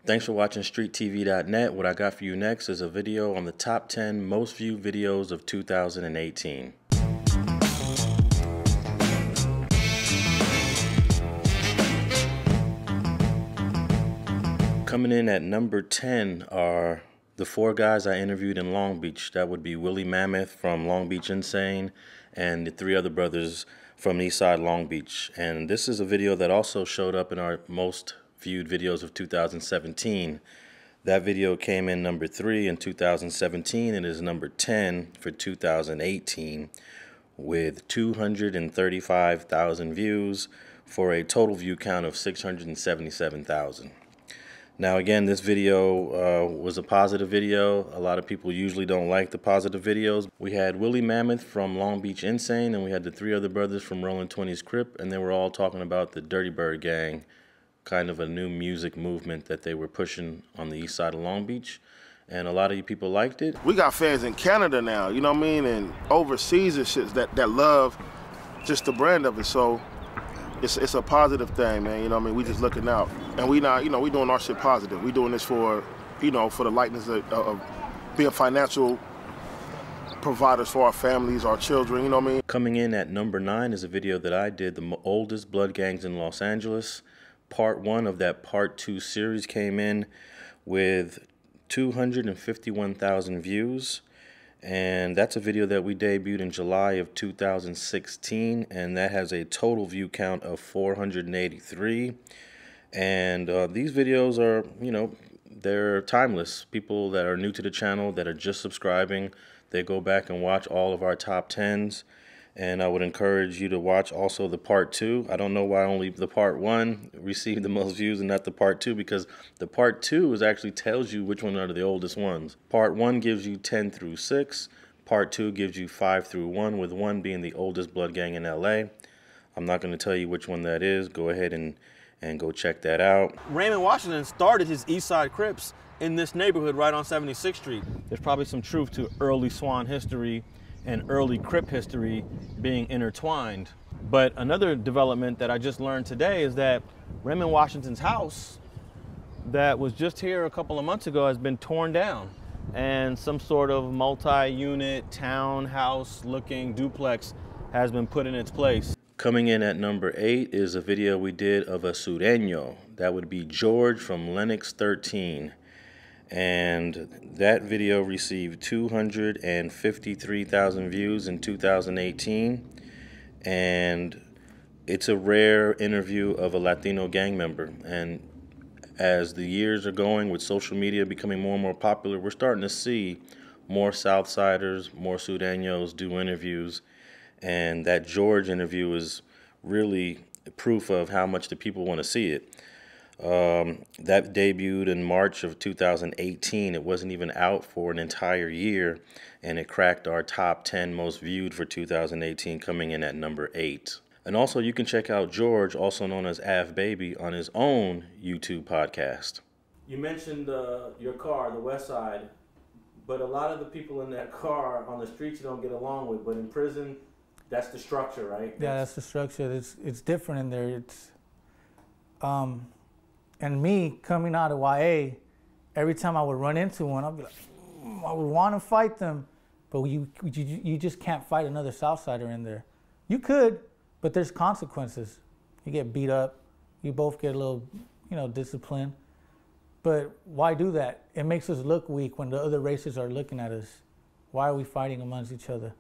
Thanks for watching StreetTV.net. What I got for you next is a video on the top 10 most viewed videos of 2018. Coming in at number 10 are the four guys I interviewed in Long Beach. That would be Willie Mammoth from Long Beach Insane and the three other brothers from Eastside Long Beach. And this is a video that also showed up in our most viewed videos of 2017. That video came in number 3 in 2017 and is number 10 for 2018 with 235,000 views for a total view count of 677,000. Now again, this video was a positive video. A lot of people usually don't like the positive videos. We had Willie Mammoth from Long Beach Insane, and we had the three other brothers from Rolling 20s Crip, and they were all talking about the Dirty Bird Gang, kind of a new music movement that they were pushing on the east side of Long Beach. And a lot of you people liked it. We got fans in Canada now, you know what I mean? And overseas and shit that love just the brand of it. So it's a positive thing, man, you know what I mean? We just looking out. And we not, you know, we doing our shit positive. We doing this for, you know, for the likeness of being financial providers for our families, our children, you know what I mean? Coming in at number 9 is a video that I did, the oldest blood gangs in Los Angeles. Part 1 of that Part 2 series came in with 251,000 views, and that's a video that we debuted in July of 2016, and that has a total view count of 483. And these videos are, you know, they're timeless. People that are new to the channel, that are just subscribing, they go back and watch all of our top 10s. And I would encourage you to watch also the Part 2. I don't know why only the Part 1 received the most views and not the Part 2, because the Part 2 is actually tells you which one are the oldest ones. Part 1 gives you 10 through 6. Part 2 gives you 5 through 1, with 1 being the oldest blood gang in LA. I'm not going to tell you which one that is. Go ahead and go check that out. Raymond Washington started his East Side Crips in this neighborhood right on 76th Street. There's probably some truth to early Swan history and early Crip history being intertwined. But another development that I just learned today is that Raymond Washington's house that was just here a couple of months ago has been torn down, and some sort of multi-unit townhouse looking duplex has been put in its place. Coming in at number 8 is a video we did of a Sureño. That would be George from Lennox 13. And that video received 253,000 views in 2018. And it's a rare interview of a Latino gang member. And as the years are going, with social media becoming more and more popular, we're starting to see more Southsiders, more Sureños do interviews. And that George interview is really proof of how much the people want to see it. That debuted in March of 2018. It wasn't even out for an entire year, and it cracked our top 10 most viewed for 2018, coming in at number 8. And also, you can check out George, also known as Av Baby, on his own YouTube podcast. You mentioned your car, the West Side, but a lot of the people in that car on the streets you don't get along with, but in prison, that's the structure, right? Yeah, that's the structure. It's different in there. It's and me coming out of YA, every time I would run into one, I'd be like, I would want to fight them, but you just can't fight another Southsider in there. You could, but there's consequences. You get beat up, you both get a little, you know, discipline. But why do that? It makes us look weak when the other races are looking at us. Why are we fighting amongst each other?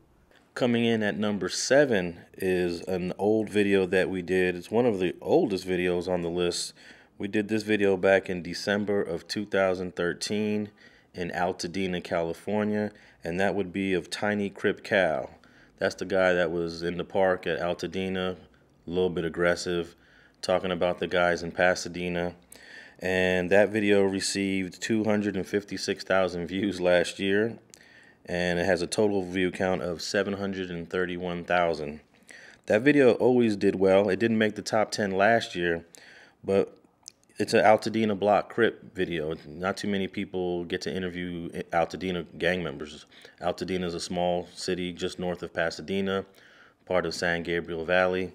Coming in at number 7 is an old video that we did. It's one of the oldest videos on the list. We did this video back in December of 2013 in Altadena, California, and that would be of Tiny Crip Cal. That's the guy that was in the park at Altadena, a little bit aggressive, talking about the guys in Pasadena. And that video received 256,000 views last year, and it has a total view count of 731,000. That video always did well. It didn't make the top 10 last year, but it's an Altadena Block Crip video. Not too many people get to interview Altadena gang members. Altadena is a small city just north of Pasadena, part of San Gabriel Valley.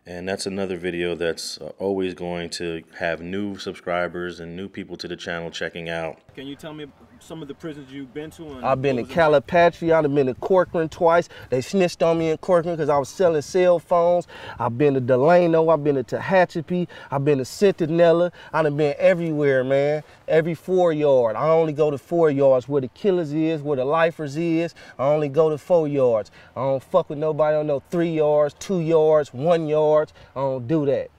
And that's another video that's always going to have new subscribers and new people to the channel checking out. Can you tell me some of the prisons you've been to? And I've been to Calipatria, I've been to Corcoran twice. They snitched on me in Corcoran because I was selling cell phones. I've been to Delano, I've been to Tehachapi, I've been to Centinela. I've been everywhere, man. Every 4 yard. I only go to 4 yards where the killers is, where the lifers is. I only go to 4 yards. I don't fuck with nobody on no 3 yards, 2 yards, 1 yard. I don't do that.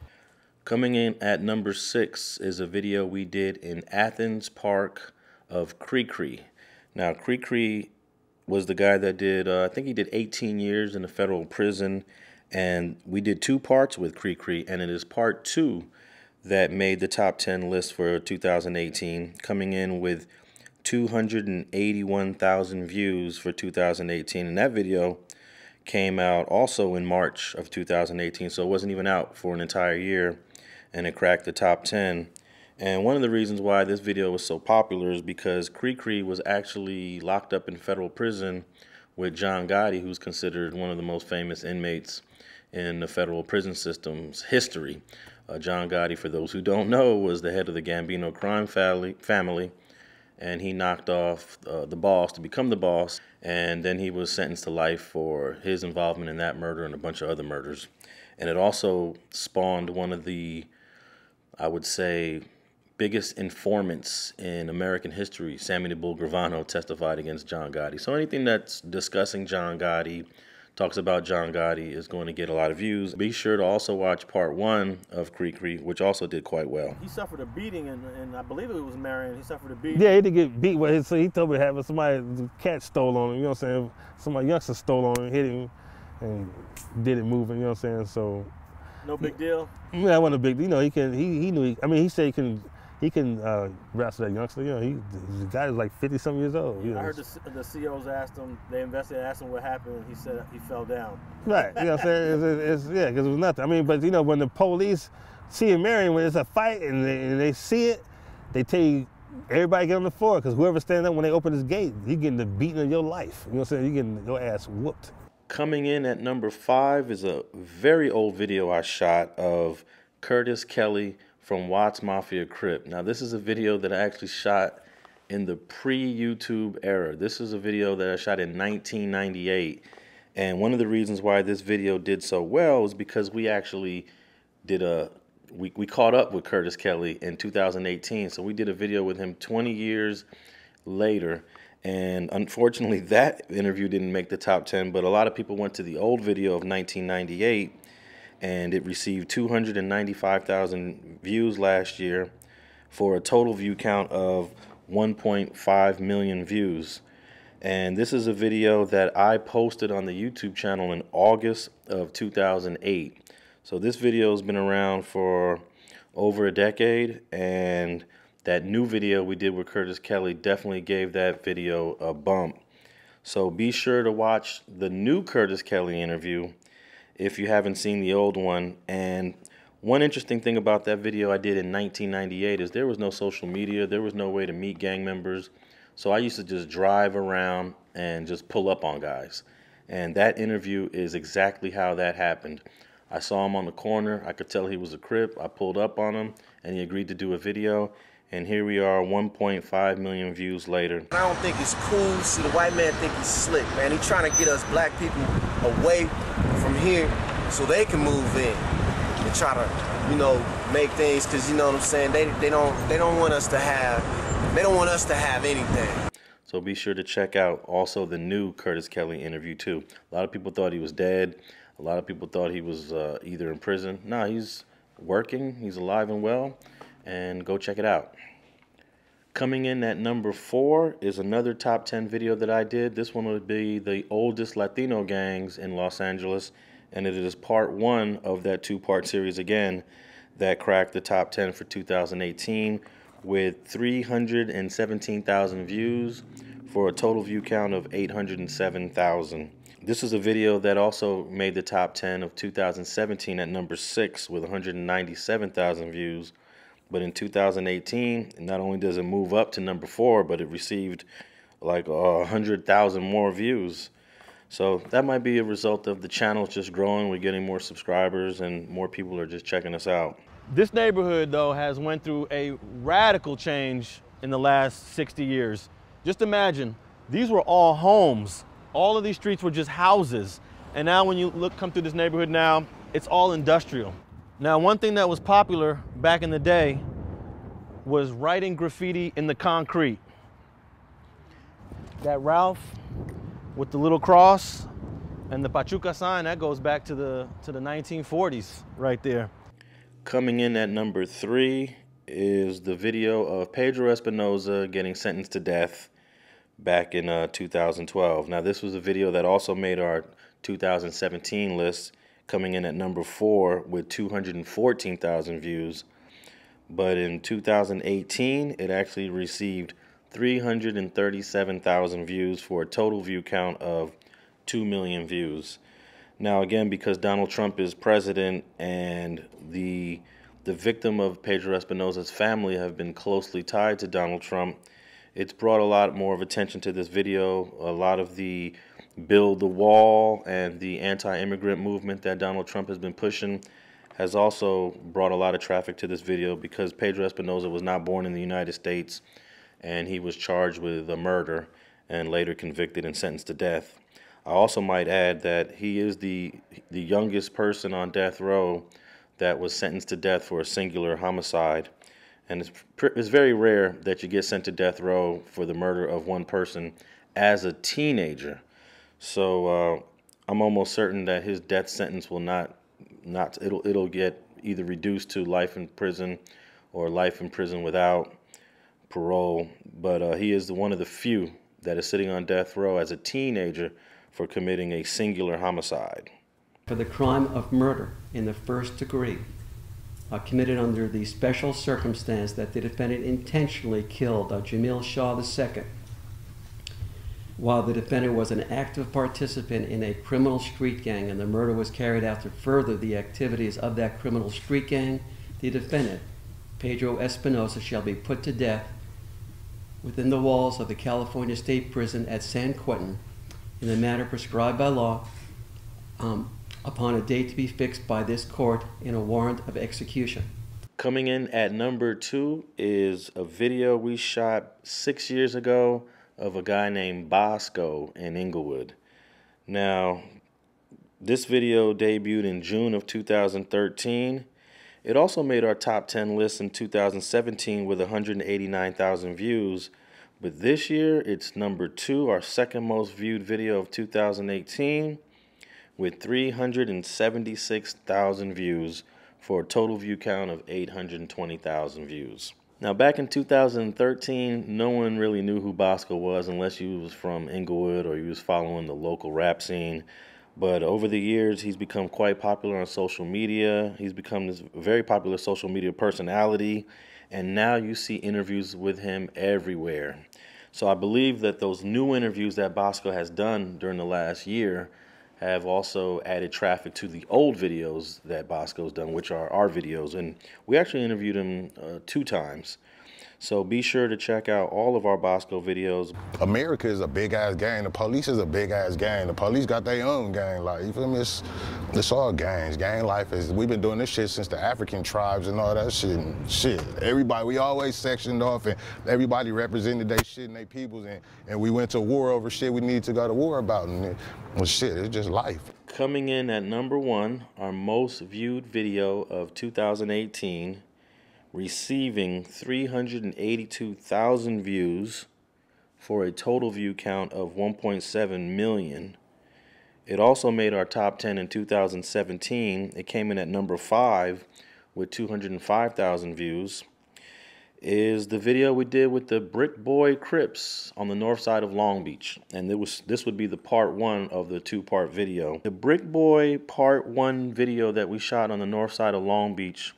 Coming in at number 6 is a video we did in Athens Park of Cree Cree. Now, Cree Cree was the guy that did, I think he did 18 years in a federal prison, and we did 2 parts with Cree Cree, and it is part 2 that made the top 10 list for 2018, coming in with 281,000 views for 2018, and that video came out also in March of 2018, so it wasn't even out for an entire year, and it cracked the top 10. And one of the reasons why this video was so popular is because Cree Cree was actually locked up in federal prison with John Gotti, who's considered one of the most famous inmates in the federal prison system's history. John Gotti, for those who don't know, was the head of the Gambino crime family, and he knocked off the boss to become the boss, and then he was sentenced to life for his involvement in that murder and a bunch of other murders. And it also spawned one of the, I would say, biggest informants in American history. Sammy the Bull Gravano testified against John Gotti. So anything that's discussing John Gotti, talks about John Gotti, is going to get a lot of views. Be sure to also watch part 1 of Cree Cree, which also did quite well. He suffered a beating, and I believe it was Marion. He suffered a beating. Yeah, he did get beat. So he told me to have somebody, the cat stole on him, you know what I'm saying? Somebody youngster stole on him, hit him, and did it moving, you know what I'm saying? So no big deal? Yeah, it wasn't a big deal. You know, he knew, I mean, he said he can wrestle that youngster. You know, the guy was like 50-some years old. You know. I heard the COs asked him, they investigated, asked him what happened, and he said he fell down. Right, you know what I'm saying? Yeah, because it was nothing. I mean, but you know, when the police see a Marion, when it's a fight and they see it, they tell you, everybody get on the floor, because whoever stands up when they open this gate, you getting the beating of your life. You know what I'm saying? You getting your ass whooped. Coming in at number 5 is a very old video I shot of Curtis Kelly from Watts Mafia Crip. Now, this is a video that I actually shot in the pre-YouTube era. This is a video that I shot in 1998. And one of the reasons why this video did so well is because we actually did we caught up with Curtis Kelly in 2018. So we did a video with him 20 years later. And unfortunately, that interview didn't make the top 10, but a lot of people went to the old video of 1998, and it received 295,000 views last year for a total view count of 1.5 million views. And this is a video that I posted on the YouTube channel in August of 2008. So this video has been around for over a decade, and that new video we did with Curtis Kelly definitely gave that video a bump. So be sure to watch the new Curtis Kelly interview if you haven't seen the old one. And one interesting thing about that video I did in 1998 is there was no social media. There was no way to meet gang members. So I used to just drive around and just pull up on guys. And that interview is exactly how that happened. I saw him on the corner. I could tell he was a Crip. I pulled up on him, and he agreed to do a video. And here we are, 1.5 million views later. I don't think it's cool. See, the white man think he's slick, man. He's trying to get us black people away from here so they can move in and try to, you know, make things, because, you know what I'm saying, they don't want us to have anything. So be sure to check out also the new Curtis Kelly interview too. A lot of people thought he was dead. A lot of people thought he was either in prison. No, he's working. He's alive and well. And go check it out. Coming in at number 4 is another top 10 video that I did. This one would be the oldest Latino gangs in Los Angeles, and it is part 1 of that 2-part series again that cracked the top 10 for 2018 with 317,000 views for a total view count of 807,000. This is a video that also made the top 10 of 2017 at number 6 with 197,000 views. But in 2018, not only does it move up to number 4, but it received like 100,000 more views. So that might be a result of the channel just growing. We're getting more subscribers and more people are just checking us out. This neighborhood, though, has went through a radical change in the last 60 years. Just imagine, these were all homes. All of these streets were just houses. And now when you come through this neighborhood now, it's all industrial. Now, one thing that was popular back in the day was writing graffiti in the concrete. That Ralph with the little cross and the Pachuca sign, that goes back to the 1940s right there. Coming in at number 3 is the video of Pedro Espinoza getting sentenced to death back in 2012. Now, this was a video that also made our 2017 list, coming in at number 4 with 214,000 views. But in 2018, it actually received 337,000 views for a total view count of 2 million views. Now, again, because Donald Trump is president and the victim of Pedro Espinoza's family have been closely tied to Donald Trump, it's brought a lot more of attention to this video. A lot of the build the wall and the anti-immigrant movement that Donald Trump has been pushing has also brought a lot of traffic to this video because Pedro Espinoza was not born in the United States and he was charged with a murder and later convicted and sentenced to death. I also might add that he is the youngest person on death row that was sentenced to death for a singular homicide. And it's very rare that you get sent to death row for the murder of one person as a teenager. So I'm almost certain that his death sentence will it'll get either reduced to life in prison or life in prison without parole. But he is one of the few that is sitting on death row as a teenager for committing a singular homicide. For the crime of murder in the first degree, committed under the special circumstance that the defendant intentionally killed Jamil Shaw II, while the defendant was an active participant in a criminal street gang and the murder was carried out to further the activities of that criminal street gang, the defendant, Pedro Espinoza, shall be put to death within the walls of the California State Prison at San Quentin in the manner prescribed by law, upon a date to be fixed by this court in a warrant of execution. Coming in at number 2 is a video we shot 6 years ago of a guy named Boskoe in Inglewood. Now, this video debuted in June of 2013. It also made our top 10 list in 2017 with 189,000 views. But this year, it's number 2, our second most viewed video of 2018, with 376,000 views for a total view count of 820,000 views. Now, back in 2013, no one really knew who Boskoe was unless you was from Inglewood or you was following the local rap scene. But over the years, he's become quite popular on social media. He's become this very popular social media personality. And now you see interviews with him everywhere. So I believe that those new interviews that Boskoe has done during the last year have also added traffic to the old videos that Boskoe's done, which are our videos. And we actually interviewed him 2 times. So be sure to check out all of our Boskoe videos. America is a big-ass gang. The police is a big-ass gang. The police got their own gang. Like, you feel me? It's all gangs. Gang life is, we've been doing this shit since the African tribes and all that shit. And shit, everybody, we always sectioned off and everybody represented their shit and their peoples. And we went to war over shit we need to go to war about. And shit, it's just life. Coming in at number 1, our most viewed video of 2018, receiving 382,000 views for a total view count of 1.7 million. It also made our top 10 in 2017. It came in at number 5 with 205,000 views. Is the video we did with the Brick Boy Crips on the north side of Long Beach. And this would be the part 1 of the 2-part video. The Brick Boy part 1 video that we shot on the north side of Long Beach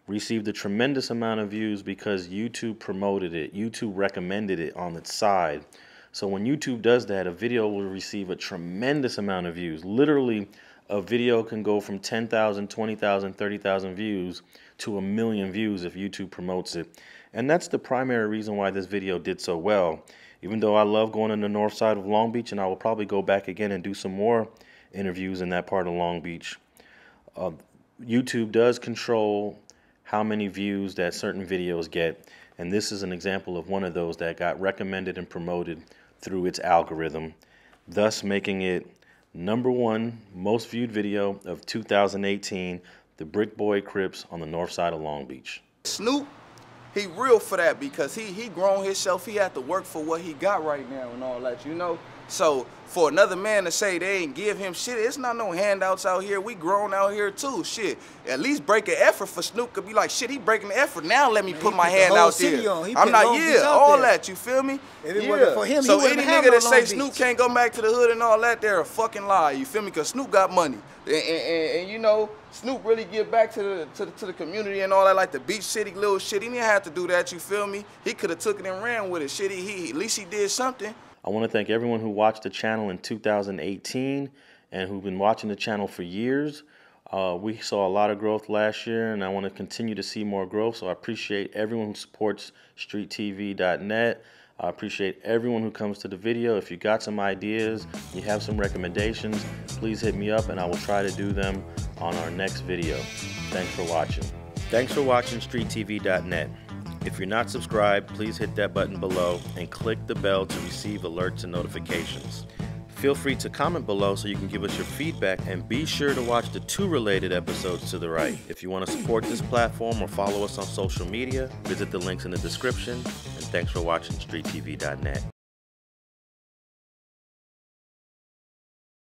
received a tremendous amount of views because YouTube promoted it. YouTube recommended it on its side. So when YouTube does that, a video will receive a tremendous amount of views. Literally, a video can go from 10,000, 20,000, 30,000 views to 1 million views if YouTube promotes it. And that's the primary reason why this video did so well. Even though I love going on the north side of Long Beach, and I will probably go back again and do some more interviews in that part of Long Beach, YouTube does control how many views that certain videos get. And this is an example of one of those that got recommended and promoted through its algorithm, thus making it #1 most viewed video of 2018, the Brick Boy Crips on the north side of Long Beach. Snoop, he real for that because he grown himself. He had to work for what he got right now and all that, you know. So for another man to say they ain't give him shit, it's not no handouts out here. We grown out here too. Shit, at least break an effort for Snoop could be like, shit, he breaking the effort. Now let me put my hand out there. I'm not, all that, you feel me? Yeah. For him, so any nigga that say Snoop can't go back to the hood and all that, they're a fucking lie, you feel me? Because Snoop got money. And you know, Snoop really give back to the community and all that, like the beach city little shit. He didn't have to do that, you feel me? He could have took it and ran with it. Shit, at least he did something. I want to thank everyone who watched the channel in 2018 and who've been watching the channel for years. We saw a lot of growth last year, and I want to continue to see more growth. So I appreciate everyone who supports StreetTV.net. I appreciate everyone who comes to the video. If you got some ideas, you have some recommendations, please hit me up and I will try to do them on our next video. Thanks for watching. Thanks for watching StreetTV.net. If you're not subscribed, please hit that button below and click the bell to receive alerts and notifications. Feel free to comment below so you can give us your feedback, and be sure to watch the 2 related episodes to the right. If you want to support this platform or follow us on social media, visit the links in the description. And thanks for watching StreetTV.net.